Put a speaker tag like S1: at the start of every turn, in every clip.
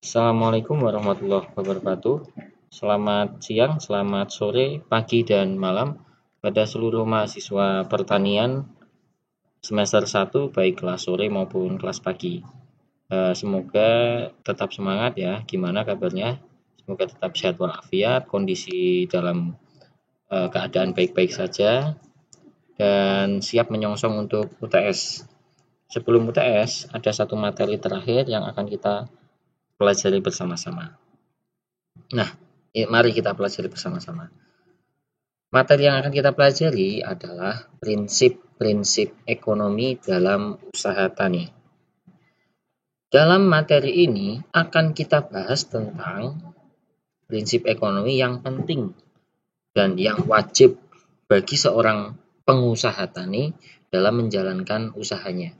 S1: Assalamualaikum warahmatullahi wabarakatuh. Selamat siang, selamat sore, pagi, dan malam pada seluruh mahasiswa pertanian semester 1 baik kelas sore maupun kelas pagi. Semoga tetap semangat ya. Gimana kabarnya? Semoga tetap sehat walafiat, kondisi dalam keadaan baik-baik saja, dan siap menyongsong untuk UTS. Sebelum UTS, ada satu materi terakhir yang akan kita pelajari bersama-sama. Nah, mari kita pelajari bersama-sama. Materi yang akan kita pelajari adalah prinsip-prinsip ekonomi dalam usaha tani. Dalam materi ini akan kita bahas tentang prinsip ekonomi yang penting dan yang wajib bagi seorang pengusaha tani dalam menjalankan usahanya.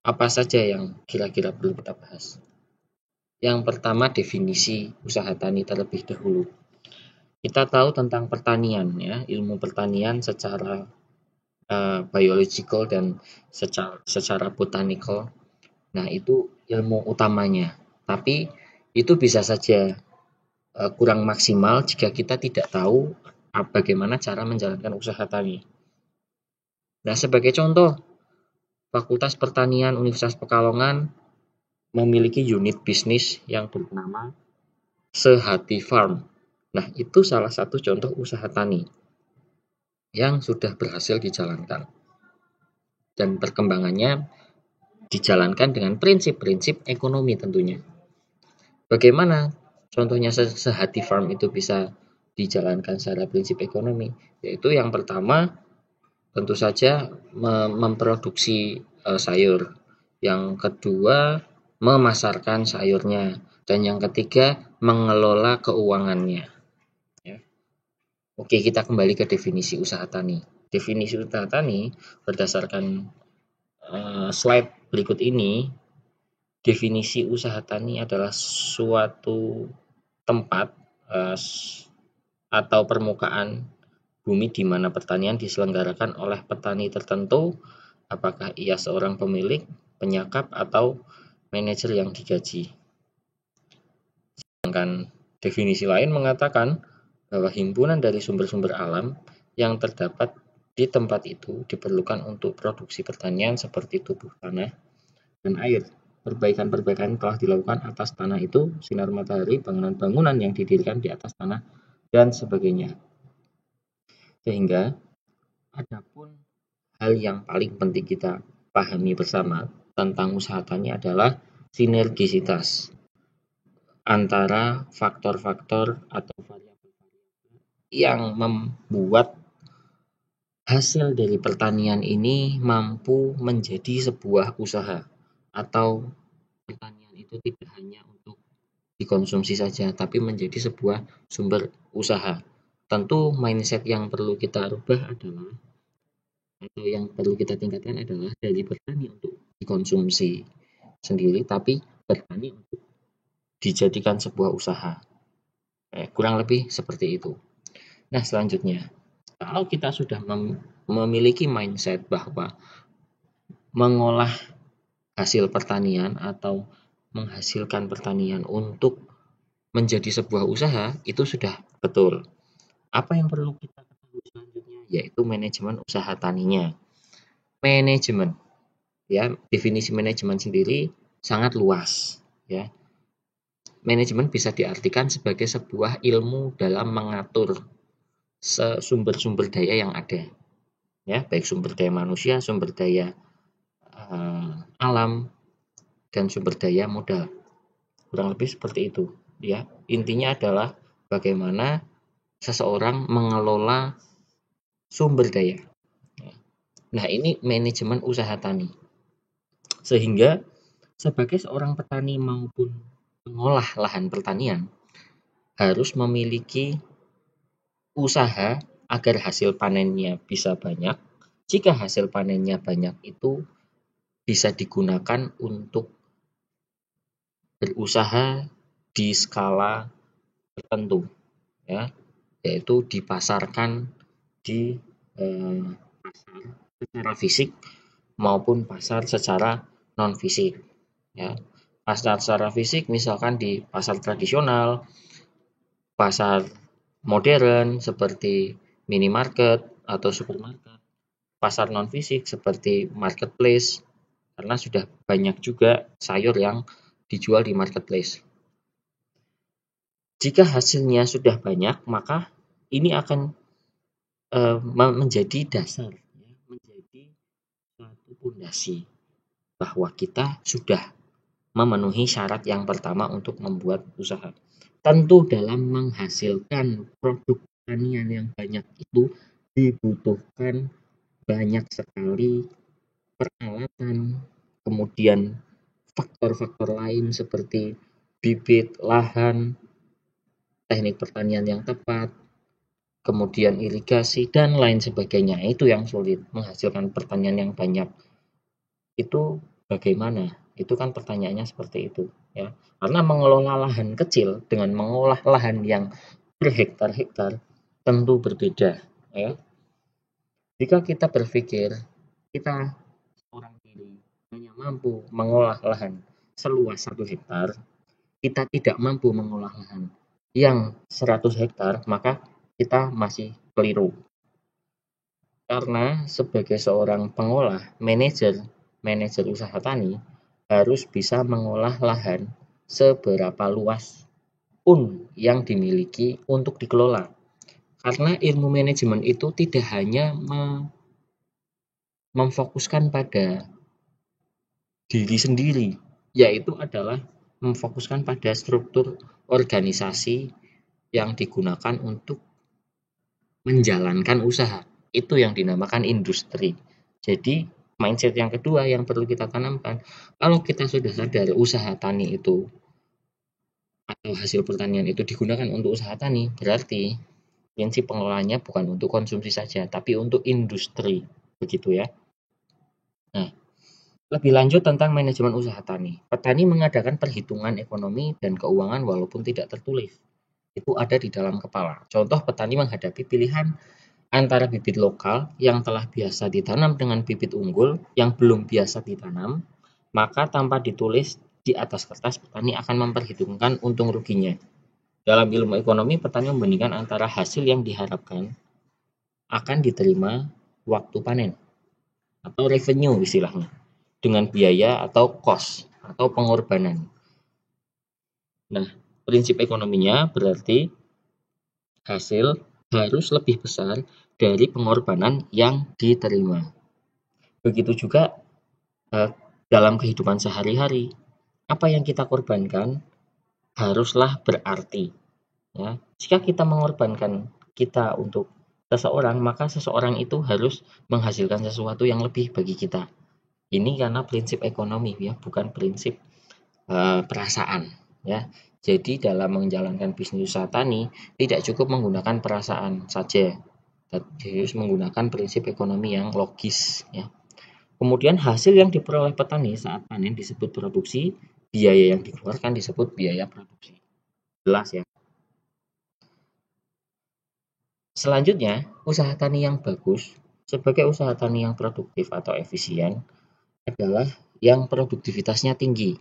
S1: Apa saja yang kira-kira perlu kita bahas? Yang pertama, definisi usaha tani terlebih dahulu. Kita tahu tentang pertanian ya, ilmu pertanian secara biological dan secara botanical. Nah, itu ilmu utamanya. Tapi itu bisa saja kurang maksimal jika kita tidak tahu bagaimana cara menjalankan usaha tani. Nah, sebagai contoh, Fakultas Pertanian Universitas Pekalongan memiliki unit bisnis yang bernama Sehati Farm. Nah, itu salah satu contoh usaha tani yang sudah berhasil dijalankan. Dan perkembangannya dijalankan dengan prinsip-prinsip ekonomi tentunya. Bagaimana contohnya Sehati Farm itu bisa dijalankan secara prinsip ekonomi? Yaitu yang pertama tentu saja memproduksi sayur. Yang kedua memasarkan sayurnya. Dan yang ketiga mengelola keuangannya. Oke, kita kembali ke definisi usaha tani. Definisi usaha tani berdasarkan slide berikut ini, definisi usaha tani adalah suatu tempat atau permukaan bumi di mana pertanian diselenggarakan oleh petani tertentu, apakah ia seorang pemilik, penyakap, atau manajer yang digaji. Sedangkan definisi lain mengatakan bahwa himpunan dari sumber-sumber alam yang terdapat di tempat itu diperlukan untuk produksi pertanian seperti tubuh tanah dan air. Perbaikan-perbaikan telah dilakukan atas tanah itu, sinar matahari, bangunan-bangunan yang didirikan di atas tanah, dan sebagainya. Sehingga, adapun hal yang paling penting kita pahami bersama tentang usaha tani adalah sinergisitas antara faktor-faktor atau variabel yang membuat hasil dari pertanian ini mampu menjadi sebuah usaha, atau pertanian itu tidak hanya untuk dikonsumsi saja, tapi menjadi sebuah sumber usaha. Tentu mindset yang perlu kita rubah adalah, atau yang perlu kita tingkatkan adalah dari bertani untuk dikonsumsi sendiri, tapi bertani untuk dijadikan sebuah usaha. Kurang lebih seperti itu. Nah, selanjutnya, kalau kita sudah memiliki mindset bahwa mengolah hasil pertanian atau menghasilkan pertanian untuk menjadi sebuah usaha, itu sudah betul. Apa yang perlu kita ketahui selanjutnya? Yaitu manajemen usaha taninya. Manajemen, ya, definisi manajemen sendiri sangat luas, ya. Manajemen bisa diartikan sebagai sebuah ilmu dalam mengatur sumber-sumber daya yang ada, ya, baik sumber daya manusia, sumber daya alam, dan sumber daya modal. Kurang lebih seperti itu, ya. Intinya adalah bagaimana seseorang mengelola sumber daya. Nah, ini manajemen usaha tani. Sehingga sebagai seorang petani maupun pengolah lahan pertanian harus memiliki usaha agar hasil panennya bisa banyak. Jika hasil panennya banyak, itu bisa digunakan untuk berusaha di skala tertentu, ya, yaitu dipasarkan di pasar secara fisik maupun pasar secara non fisik, ya. Pasar secara fisik misalkan di pasar tradisional, pasar modern seperti minimarket atau supermarket, pasar non fisik seperti marketplace, karena sudah banyak juga sayur yang dijual di marketplace. Jika hasilnya sudah banyak, maka ini akan menjadi dasar, menjadi suatu pondasi bahwa kita sudah memenuhi syarat yang pertama untuk membuat usaha. Tentu dalam menghasilkan produk pertanian yang banyak itu dibutuhkan banyak sekali peralatan, kemudian faktor-faktor lain seperti bibit, lahan, teknik pertanian yang tepat, kemudian irigasi, dan lain sebagainya. Itu yang sulit, menghasilkan pertanian yang banyak. Itu bagaimana? Itu kan pertanyaannya seperti itu, ya. Karena mengelola lahan kecil dengan mengolah lahan yang berhektar-hektar tentu berbeda, ya. Jika kita berpikir kita seorang diri hanya mampu mengolah lahan seluas 1 hektar, kita tidak mampu mengolah lahan yang 100 hektar, maka kita masih keliru. Karena sebagai seorang pengolah, manajer usaha tani harus bisa mengolah lahan seberapa luas pun yang dimiliki untuk dikelola. Karena ilmu manajemen itu tidak hanya memfokuskan pada diri sendiri, yaitu adalah memfokuskan pada struktur organisasi yang digunakan untuk menjalankan usaha. Itu yang dinamakan industri. Jadi, mindset yang kedua yang perlu kita tanamkan, kalau kita sudah sadar usaha tani itu atau hasil pertanian itu digunakan untuk usaha tani, berarti prinsip pengelolaannya bukan untuk konsumsi saja, tapi untuk industri. Begitu ya. Nah, lebih lanjut tentang manajemen usaha tani. Petani mengadakan perhitungan ekonomi dan keuangan walaupun tidak tertulis. Itu ada di dalam kepala. Contoh, petani menghadapi pilihan antara bibit lokal yang telah biasa ditanam dengan bibit unggul yang belum biasa ditanam, maka tanpa ditulis di atas kertas, petani akan memperhitungkan untung ruginya. Dalam ilmu ekonomi, petani membandingkan antara hasil yang diharapkan akan diterima waktu panen atau revenue istilahnya dengan biaya atau cost atau pengorbanan. Nah, prinsip ekonominya berarti hasil harus lebih besar dari pengorbanan yang diterima. Begitu juga dalam kehidupan sehari-hari, apa yang kita korbankan haruslah berarti. Ya, jika kita mengorbankan kita untuk seseorang, maka seseorang itu harus menghasilkan sesuatu yang lebih bagi kita. Ini karena prinsip ekonomi, ya, bukan prinsip perasaan, ya. Jadi dalam menjalankan bisnis usaha tani tidak cukup menggunakan perasaan saja, harus menggunakan prinsip ekonomi yang logis, ya. Kemudian hasil yang diperoleh petani saat panen disebut produksi, biaya yang dikeluarkan disebut biaya produksi. Jelas ya. Selanjutnya, usaha tani yang bagus sebagai usaha tani yang produktif atau efisien adalah yang produktivitasnya tinggi.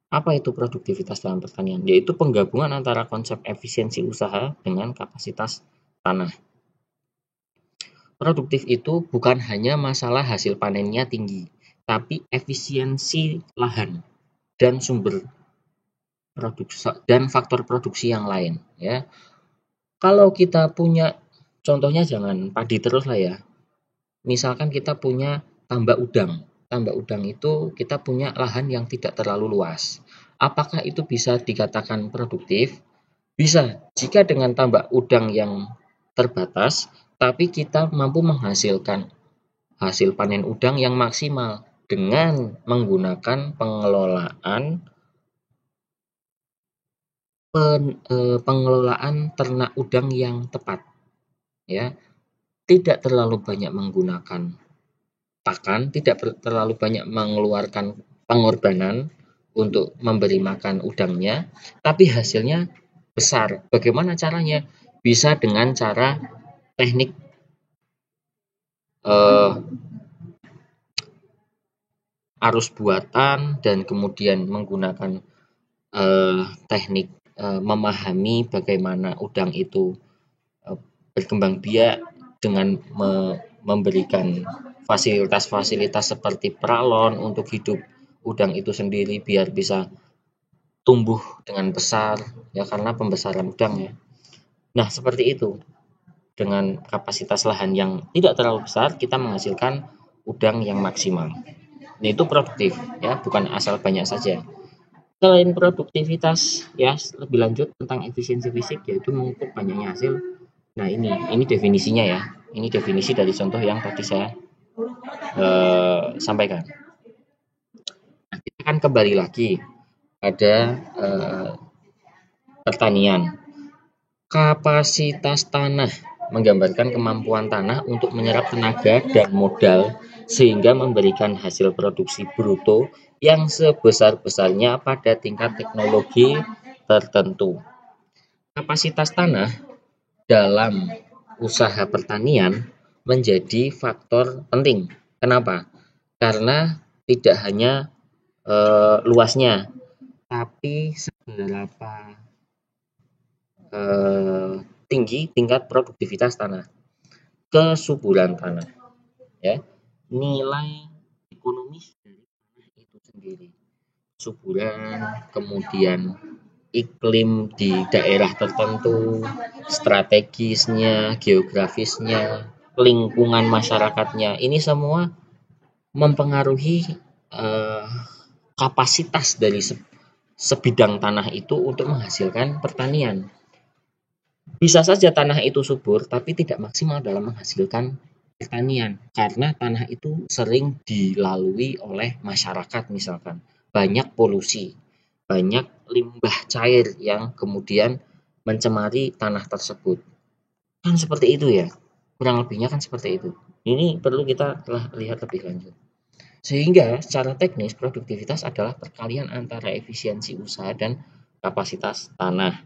S1: Apa itu produktivitas dalam pertanian? Yaitu penggabungan antara konsep efisiensi usaha dengan kapasitas tanah. Produktif itu bukan hanya masalah hasil panennya tinggi, tapi efisiensi lahan dan sumber produksi dan faktor produksi yang lain, ya. Kalau kita punya, contohnya jangan padi terus lah ya. Misalkan kita punya tambak udang. Tambak udang itu kita punya lahan yang tidak terlalu luas. Apakah itu bisa dikatakan produktif? Bisa, jika dengan tambak udang yang terbatas, tapi kita mampu menghasilkan hasil panen udang yang maksimal dengan menggunakan pengelolaan ternak udang yang tepat, ya. Tidak terlalu banyak menggunakan pakan, tidak terlalu banyak mengeluarkan pengorbanan untuk memberi makan udangnya, tapi hasilnya besar. Bagaimana caranya? Bisa dengan cara teknik arus buatan dan kemudian menggunakan teknik memahami bagaimana udang itu berkembang biak dengan memberikan fasilitas-fasilitas seperti peralon untuk hidup udang itu sendiri biar bisa tumbuh dengan besar ya karena pembesaran udang ya. Nah, seperti itu. Dengan kapasitas lahan yang tidak terlalu besar kita menghasilkan udang yang maksimal. Nah, itu produktif ya, bukan asal banyak saja. Selain produktivitas ya lebih lanjut tentang efisiensi fisik yaitu mengukur banyaknya hasil. Nah, ini definisinya ya. Ini definisi dari contoh yang tadi saya sampaikan. Nah, kita akan kembali lagi pada pertanian. Kapasitas tanah menggambarkan kemampuan tanah untuk menyerap tenaga dan modal sehingga memberikan hasil produksi bruto yang sebesar-besarnya pada tingkat teknologi tertentu. Kapasitas tanah dalam usaha pertanian menjadi faktor penting. Kenapa? Karena tidak hanya luasnya, tapi seberapa tinggi tingkat produktivitas tanah, kesuburan tanah, ya, nilai ekonomis dari tanah itu sendiri, suburan, kemudian iklim di daerah tertentu, strategisnya, geografisnya, lingkungan masyarakatnya, ini semua mempengaruhi kapasitas dari sebidang tanah itu untuk menghasilkan pertanian. Bisa saja tanah itu subur, tapi tidak maksimal dalam menghasilkan pertanian, karena tanah itu sering dilalui oleh masyarakat misalkan. Banyak polusi, banyak limbah cair yang kemudian mencemari tanah tersebut. Kan seperti itu ya, kurang lebihnya kan seperti itu. Ini perlu kita telah lihat lebih lanjut. Sehingga secara teknis produktivitas adalah perkalian antara efisiensi usaha dan kapasitas tanah.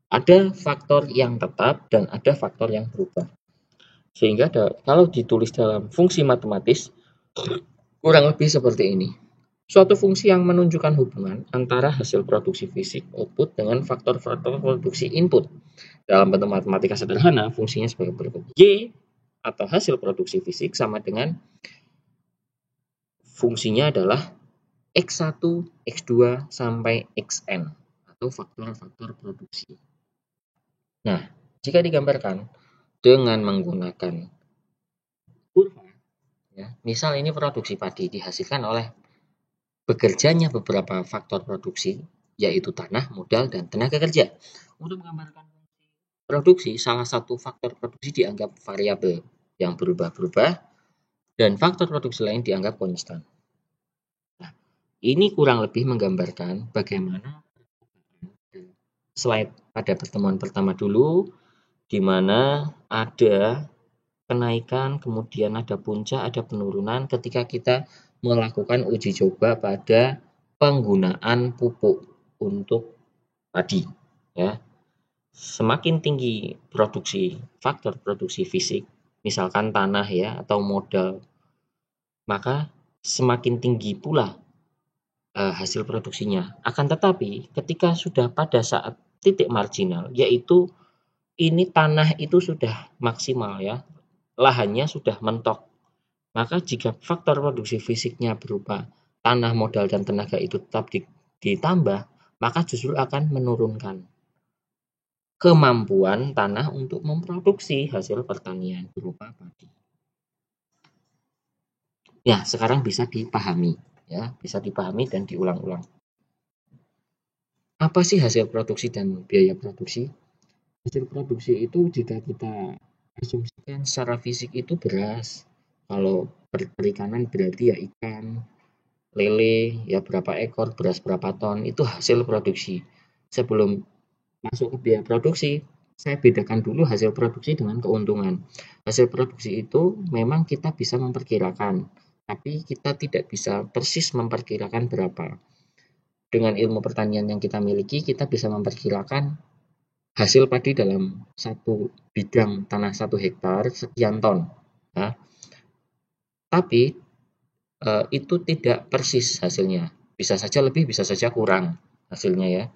S1: Ada faktor yang tetap dan ada faktor yang berubah. Sehingga kalau ditulis dalam fungsi matematis, kurang lebih seperti ini. Suatu fungsi yang menunjukkan hubungan antara hasil produksi fisik output dengan faktor-faktor produksi input. Dalam bentuk matematika sederhana, fungsinya sebagai berikut. Y atau hasil produksi fisik sama dengan fungsinya adalah X1, X2, sampai Xn atau faktor-faktor produksi. Nah, jika digambarkan dengan menggunakan kurva, ya, misal ini produksi padi dihasilkan oleh bekerjanya beberapa faktor produksi, yaitu tanah, modal, dan tenaga kerja. Untuk menggambarkan produksi, salah satu faktor produksi dianggap variabel yang berubah-ubah, dan faktor produksi lain dianggap konstan. Nah, ini kurang lebih menggambarkan bagaimana slide pada pertemuan pertama dulu, di mana ada kenaikan, kemudian ada puncak, ada penurunan ketika kita melakukan uji coba pada penggunaan pupuk untuk padi. Ya, semakin tinggi produksi faktor produksi fisik, misalkan tanah ya atau modal, maka semakin tinggi pula hasil produksinya. Akan tetapi ketika sudah pada saat titik marginal, yaitu ini tanah itu sudah maksimal ya, lahannya sudah mentok. Maka jika faktor produksi fisiknya berupa tanah, modal, dan tenaga itu tetap ditambah, maka justru akan menurunkan kemampuan tanah untuk memproduksi hasil pertanian berupa padi. Ya, sekarang bisa dipahami, ya, bisa dipahami dan diulang-ulang. Apa sih hasil produksi dan biaya produksi? Hasil produksi itu jika kita asumsikan secara fisik itu beras. Kalau perikanan berarti ya ikan, lele, ya berapa ekor, beras berapa ton, itu hasil produksi. Sebelum masuk ke biaya produksi, saya bedakan dulu hasil produksi dengan keuntungan. Hasil produksi itu memang kita bisa memperkirakan, tapi kita tidak bisa persis memperkirakan berapa. Dengan ilmu pertanian yang kita miliki, kita bisa memperkirakan hasil padi dalam satu bidang tanah 1 hektar sekian ton. Nah, tapi itu tidak persis hasilnya. Bisa saja lebih, bisa saja kurang hasilnya ya,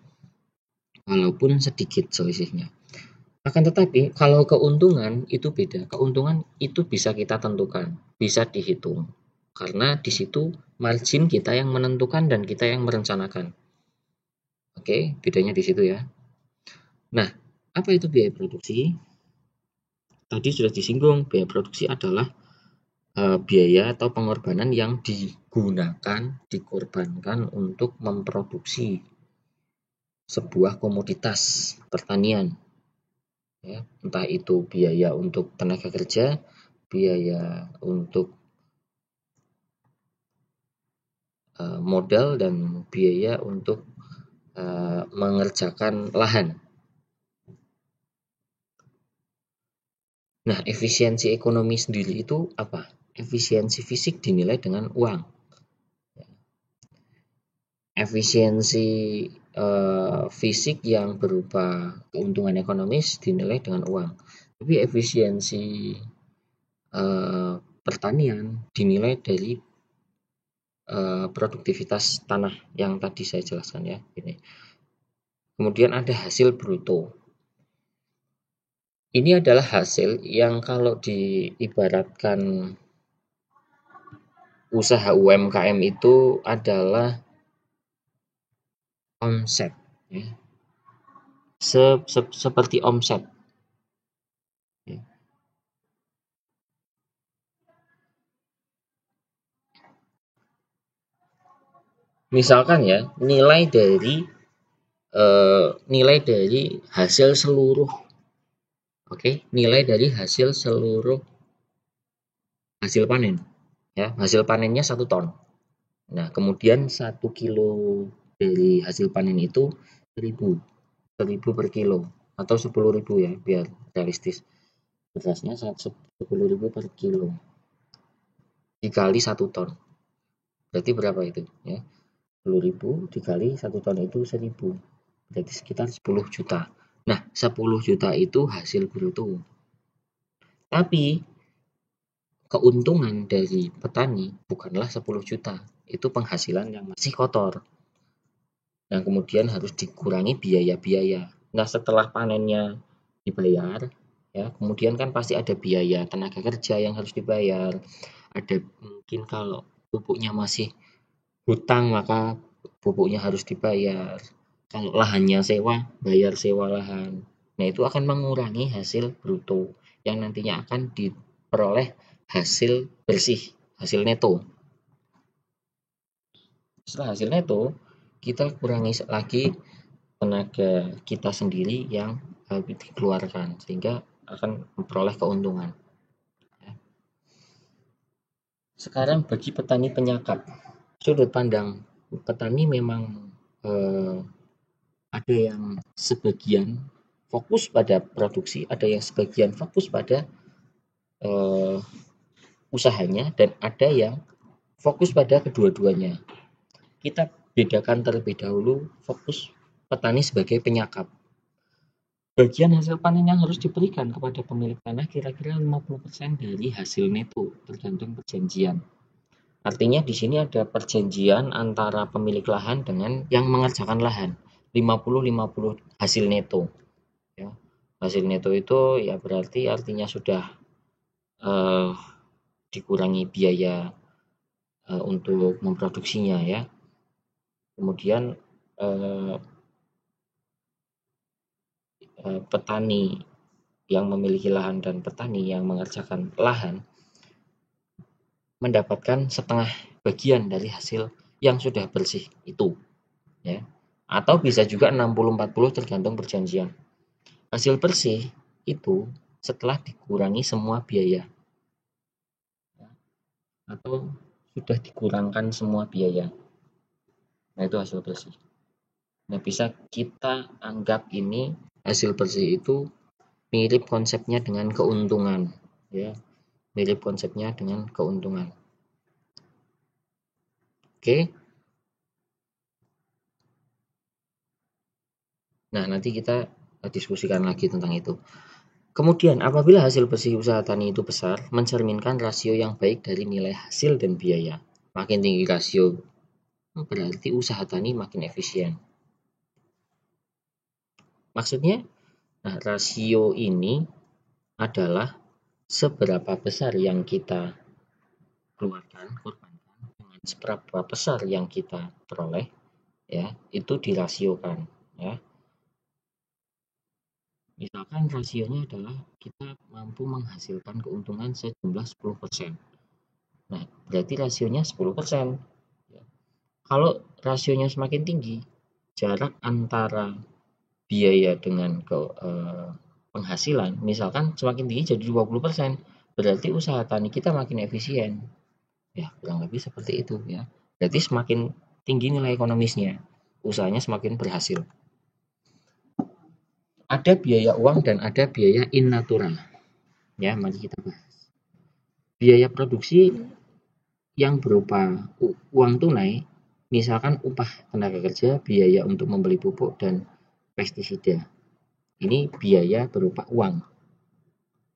S1: walaupun sedikit selisihnya. Akan tetapi kalau keuntungan itu beda. Keuntungan itu bisa kita tentukan, bisa dihitung. Karena di situ margin kita yang menentukan dan kita yang merencanakan. Oke, bedanya di situ ya. Nah, apa itu biaya produksi? Tadi sudah disinggung, biaya produksi adalah biaya atau pengorbanan yang dikorbankan untuk memproduksi sebuah komoditas pertanian. Ya, entah itu biaya untuk tenaga kerja, biaya untuk modal, dan biaya untuk mengerjakan lahan. Nah, efisiensi ekonomi sendiri itu apa? Efisiensi fisik dinilai dengan uang. Efisiensi fisik yang berupa keuntungan ekonomis dinilai dengan uang. Tapi efisiensi pertanian dinilai dari produktivitas tanah yang tadi saya jelaskan ya. Ini. Kemudian ada hasil bruto. Ini adalah hasil yang kalau diibaratkan usaha UMKM itu adalah omset. Ya. Seperti omset. Ya. Misalkan ya, nilai dari hasil seluruh, nilai dari hasil panen, ya, hasil panennya 1 ton. Nah, kemudian 1 kilo dari hasil panen itu 1.000 per kilo atau 10.000 ya, biar realistis. Berasnya 10.000 per kilo dikali 1 ton. Berarti berapa itu? Ya, 10.000 dikali 1 ton itu 1.000. Berarti sekitar 10 juta. Nah, 10 juta itu hasil bruto. Tapi keuntungan dari petani bukanlah 10 juta. Itu penghasilan yang masih kotor. Nah, kemudian harus dikurangi biaya-biaya. Nah, setelah panennya dibayar, ya, kemudian kan pasti ada biaya tenaga kerja yang harus dibayar. Ada mungkin kalau pupuknya masih hutang, maka pupuknya harus dibayar. Kalau lahannya sewa, bayar sewa lahan. Nah, itu akan mengurangi hasil bruto yang nantinya akan diperoleh hasil bersih, hasil neto. Setelah hasil neto, kita kurangi lagi tenaga kita sendiri yang dikeluarkan, sehingga akan memperoleh keuntungan. Sekarang bagi petani penyakap, sudut pandang petani memang ada yang sebagian fokus pada produksi, ada yang sebagian fokus pada usahanya, dan ada yang fokus pada kedua-duanya. Kita bedakan terlebih dahulu fokus petani sebagai penyakap. Bagian hasil panen yang harus diberikan kepada pemilik tanah kira-kira 50% dari hasil neto, tergantung perjanjian. Artinya di sini ada perjanjian antara pemilik lahan dengan yang mengerjakan lahan. 50-50 hasil neto. Ya. Hasil neto itu ya berarti artinya sudah dikurangi biaya untuk memproduksinya ya. Kemudian petani yang memiliki lahan dan petani yang mengerjakan lahan mendapatkan setengah bagian dari hasil yang sudah bersih itu, ya. Atau bisa juga 60-40 tergantung perjanjian. Hasil bersih itu setelah dikurangi semua biaya, atau sudah dikurangkan semua biaya. Nah, itu hasil bersih. Nah, bisa kita anggap ini hasil bersih itu mirip konsepnya dengan keuntungan, ya. Mirip konsepnya dengan keuntungan. Oke. Nah, nanti kita diskusikan lagi tentang itu. Kemudian, apabila hasil bersih usaha tani itu besar, mencerminkan rasio yang baik dari nilai hasil dan biaya. Makin tinggi rasio berarti usaha tani makin efisien. Maksudnya, rasio ini adalah seberapa besar yang kita keluarkan, korbankan, dengan seberapa besar yang kita peroleh, ya, itu dirasiokan, ya. Misalkan rasionya adalah kita mampu menghasilkan keuntungan sejumlah 10%. Nah, berarti rasionya 10%. Ya. Kalau rasionya semakin tinggi, jarak antara biaya dengan penghasilan, misalkan semakin tinggi jadi 20%, berarti usaha tani kita makin efisien. Ya, kurang lebih seperti itu ya. Berarti semakin tinggi nilai ekonomisnya, usahanya semakin berhasil. Ada biaya uang dan ada biaya in natura. Ya, mari kita bahas. Biaya produksi yang berupa uang tunai, misalkan upah tenaga kerja, biaya untuk membeli pupuk dan pestisida. Ini biaya berupa uang.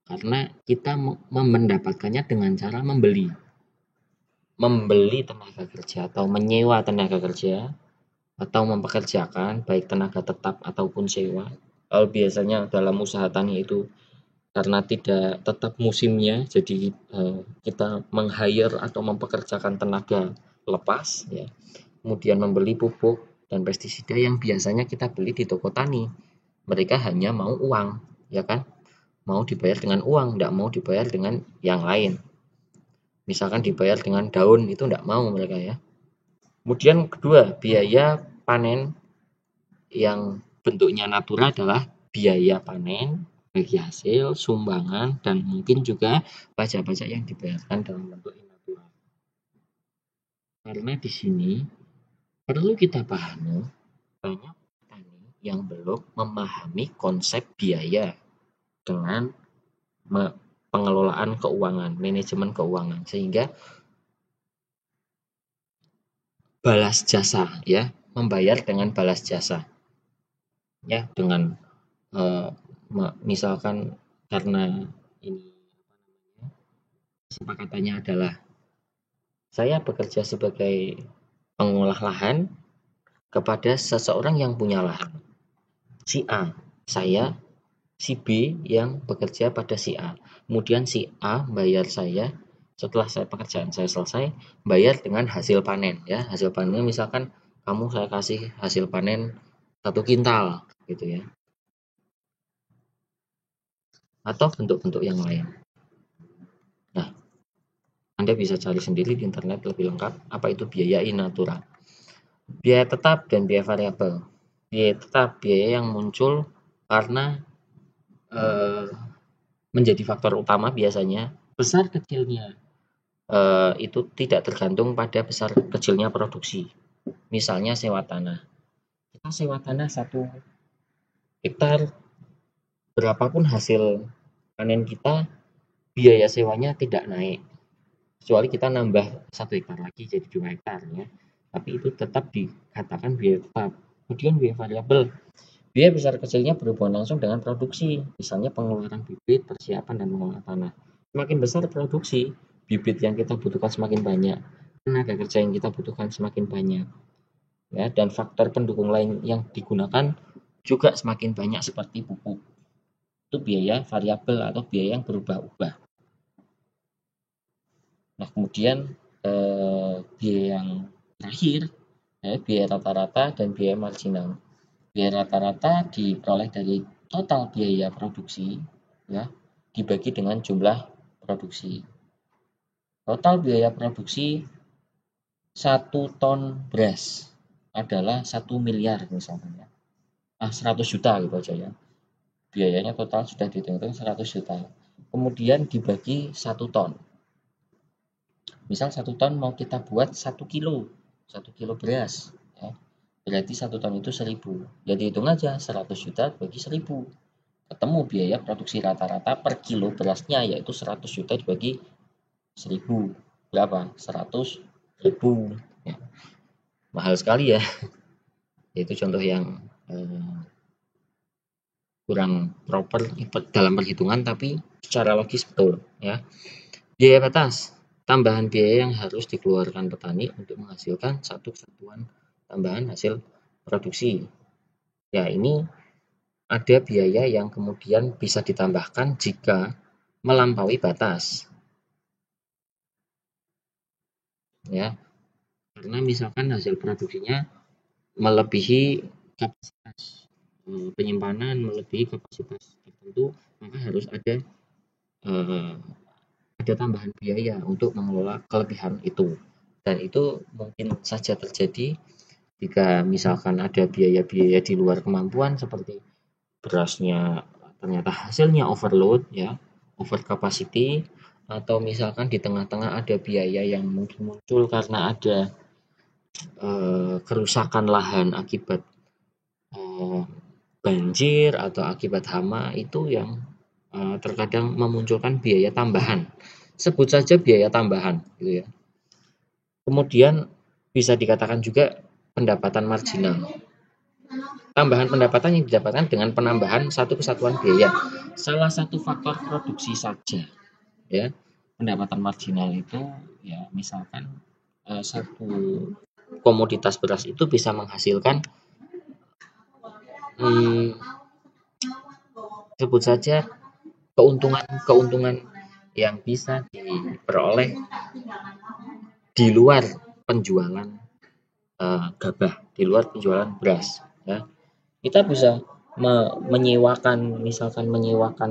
S1: Karena kita mendapatkannya dengan cara membeli. Membeli tenaga kerja atau menyewa tenaga kerja atau mempekerjakan baik tenaga tetap ataupun sewa. Kalau biasanya dalam usaha tani itu karena tidak tetap musimnya, jadi kita meng-hire atau mempekerjakan tenaga lepas, ya. Kemudian membeli pupuk dan pestisida yang biasanya kita beli di toko tani. Mereka hanya mau uang, ya kan? Mau dibayar dengan uang, tidak mau dibayar dengan yang lain. Misalkan dibayar dengan daun, itu tidak mau mereka, ya. Kemudian kedua, biaya panen yang bentuknya natural adalah biaya panen bagi hasil, sumbangan, dan mungkin juga pajak-pajak yang dibayarkan dalam bentuk natural. Karena di sini perlu kita pahami banyak petani yang belum memahami konsep biaya dengan pengelolaan keuangan, manajemen keuangan, sehingga balas jasa, ya, membayar dengan balas jasa, ya, dengan misalkan karena ini kesepakatannya adalah saya bekerja sebagai pengolah lahan kepada seseorang yang punya lahan. Si A, saya, si B yang bekerja pada si A. Kemudian si A bayar saya setelah pekerjaan saya selesai, bayar dengan hasil panen, ya. Hasil panen misalkan kamu saya kasih hasil panen 1 kintal gitu, ya. Atau bentuk-bentuk yang lain. Nah, Anda bisa cari sendiri di internet lebih lengkap apa itu biaya in natura. Biaya tetap dan biaya variabel. Biaya tetap, biaya yang muncul karena menjadi faktor utama biasanya. Besar kecilnya itu tidak tergantung pada besar kecilnya produksi. Misalnya sewa tanah. Kita sewa tanah 1 hektar, berapapun hasil panen kita, biaya sewanya tidak naik. Kecuali kita nambah 1 hektar lagi jadi 2 hektar, ya. Tapi itu tetap dikatakan biaya tetap. Kemudian biaya variabel. Biaya besar kecilnya berhubungan langsung dengan produksi, misalnya pengeluaran bibit, persiapan, dan mengolah tanah. Semakin besar produksi, bibit yang kita butuhkan semakin banyak, tenaga kerja yang kita butuhkan semakin banyak, ya, dan faktor pendukung lain yang digunakan juga semakin banyak seperti pupuk. Itu biaya variabel atau biaya yang berubah-ubah. Nah, kemudian biaya yang terakhir, ya, biaya rata-rata dan biaya marginal. Biaya rata-rata diperoleh dari total biaya produksi, ya, dibagi dengan jumlah produksi. Total biaya produksi 1 ton beras adalah 1 miliar misalnya. 100 juta gitu aja, ya. Biayanya total sudah dihitung 100 juta. Kemudian dibagi 1 ton. Misal 1 ton mau kita buat 1 kilo beras, ya. Berarti 1 ton itu 1000. Ya dihitung aja 100 juta bagi 1000. Ketemu biaya produksi rata-rata per kilo berasnya yaitu 100 juta dibagi 1000. Berapa? 100.000. Ya. Mahal sekali, ya. Itu contoh yang kurang proper dalam perhitungan tapi secara logis betul, ya. Biaya batas. tambahan biaya yang harus dikeluarkan petani untuk menghasilkan satu kesatuan tambahan hasil produksi. Ya, ini ada biaya yang kemudian bisa ditambahkan jika melampaui batas. Ya, karena misalkan hasil produksinya melebihi kapasitas penyimpanan, melebihi kapasitas tertentu, maka harus ada tambahan biaya untuk mengelola kelebihan itu. Dan itu mungkin saja terjadi jika misalkan ada biaya-biaya di luar kemampuan seperti berasnya ternyata hasilnya overload, ya, over capacity, atau misalkan di tengah-tengah ada biaya yang mungkin muncul karena ada kerusakan lahan akibat banjir atau akibat hama, itu yang terkadang memunculkan biaya tambahan. Sebut saja biaya tambahan, gitu ya. Kemudian bisa dikatakan juga pendapatan marginal. Tambahan pendapatan yang didapatkan dengan penambahan satu kesatuan biaya. Salah satu faktor produksi saja, ya. Pendapatan marginal itu, ya, misalkan satu komoditas beras itu bisa menghasilkan sebut saja keuntungan yang bisa diperoleh di luar penjualan gabah, di luar penjualan beras, ya. Kita bisa menyewakan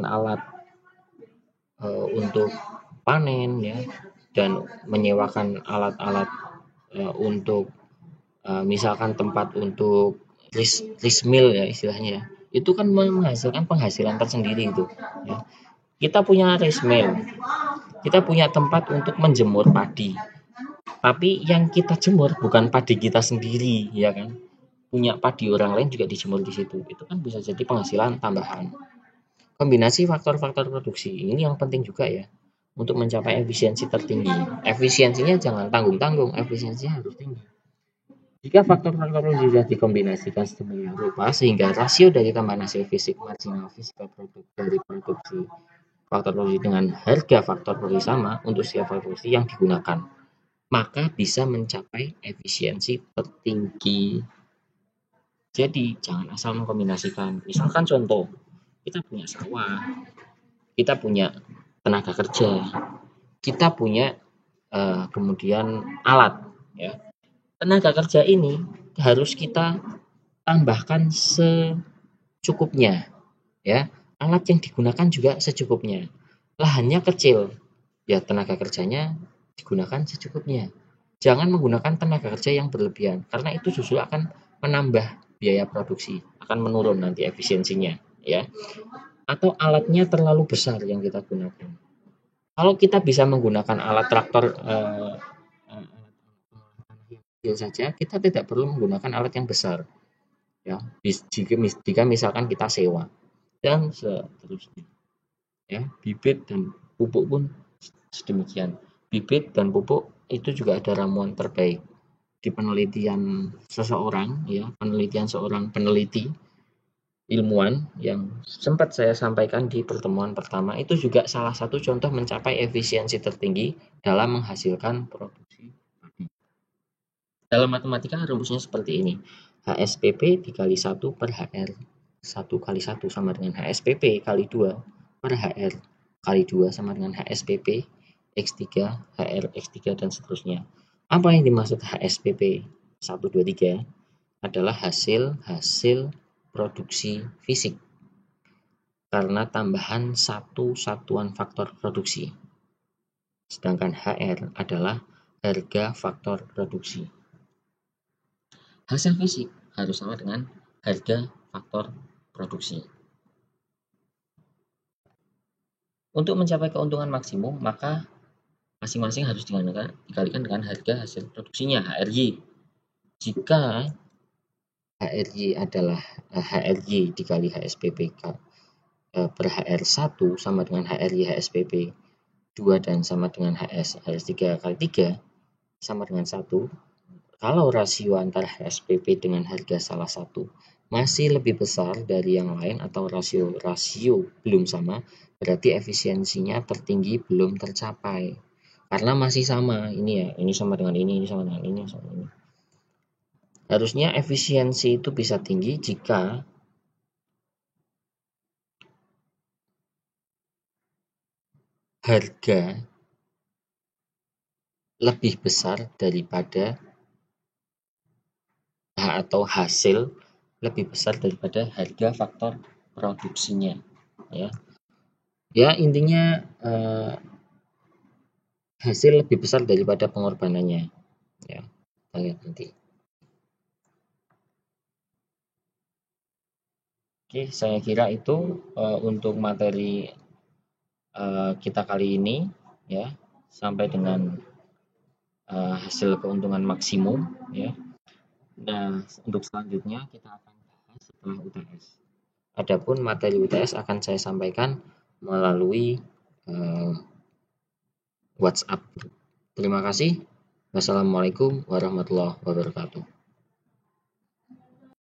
S1: alat untuk panen, ya, dan menyewakan alat-alat untuk misalkan tempat untuk rice mill, ya, istilahnya. Itu kan menghasilkan penghasilan tersendiri itu, ya. Kita punya rice mill, kita punya tempat untuk menjemur padi, tapi yang kita jemur bukan padi kita sendiri, ya kan? Punya padi orang lain juga dijemur di situ. Itu kan bisa jadi penghasilan tambahan. Kombinasi faktor-faktor produksi ini yang penting juga, ya, untuk mencapai efisiensi tertinggi. Efisiensinya jangan tanggung-tanggung, efisiensinya harus tinggi. Jika faktor-faktor produksi sudah dikombinasikan sedemikian rupa sehingga rasio dari tambahan hasil fisik marginal fisikal produk dari produksi faktor produksi dengan harga faktor produksi sama untuk setiap faktor produksi yang digunakan, maka bisa mencapai efisiensi tertinggi. Jadi jangan asal mengkombinasikan. Misalkan contoh, kita punya sawah, kita punya tenaga kerja, kita punya kemudian alat, ya. Tenaga kerja ini harus kita tambahkan secukupnya, ya. Alat yang digunakan juga secukupnya. Lahannya kecil, ya, tenaga kerjanya digunakan secukupnya. Jangan menggunakan tenaga kerja yang berlebihan, karena itu justru akan menambah biaya produksi, akan menurun nanti efisiensinya, ya. Atau alatnya terlalu besar yang kita gunakan. Kalau kita bisa menggunakan alat traktor kecil saja, kita tidak perlu menggunakan alat yang besar, ya. Jika misalkan kita sewa dan seterusnya, ya. Bibit dan pupuk pun sedemikian. Bibit dan pupuk itu juga ada ramuan terbaik. Di penelitian seseorang, ya, penelitian seorang peneliti ilmuwan yang sempat saya sampaikan di pertemuan pertama, itu juga salah satu contoh mencapai efisiensi tertinggi dalam menghasilkan produksi padi. Dalam matematika rumusnya seperti ini. HSPP dikali 1 per HR 1 kali 1 sama dengan HSPP kali 2 per HR kali 2 sama dengan HSPP X3, HR X3, dan seterusnya. Apa yang dimaksud HSPP 1, 2, 3 adalah hasil produksi fisik karena tambahan satu satuan faktor produksi. Sedangkan HR adalah harga faktor produksi. Hasil fisik harus sama dengan harga faktor produksi. Untuk mencapai keuntungan maksimum, maka masing-masing harus dikalikan dengan harga hasil produksinya, HRY. Jika HRY adalah HRY dikali HSPP per HR1 sama dengan HRY HSPP 2 dan sama dengan HS3 kali 3 sama dengan 1. Kalau rasio antara HSPP dengan harga salah satu masih lebih besar dari yang lain atau rasio belum sama, berarti efisiensinya tertinggi belum tercapai. karena masih sama ini ya, ini sama dengan ini sama dengan ini sama ini. Harusnya efisiensi itu bisa tinggi jika harga lebih besar daripada atau hasil lebih besar daripada harga faktor produksinya, ya. Ya intinya hasil lebih besar daripada pengorbanannya, ya. Kita lihat nanti. Oke, saya kira itu untuk materi kita kali ini, ya. Sampai dengan hasil keuntungan maksimum, ya. Nah, untuk selanjutnya kita akan bahas setelah UTS. Adapun materi UTS akan saya sampaikan melalui WhatsApp. Terima kasih. Wassalamualaikum warahmatullahi wabarakatuh.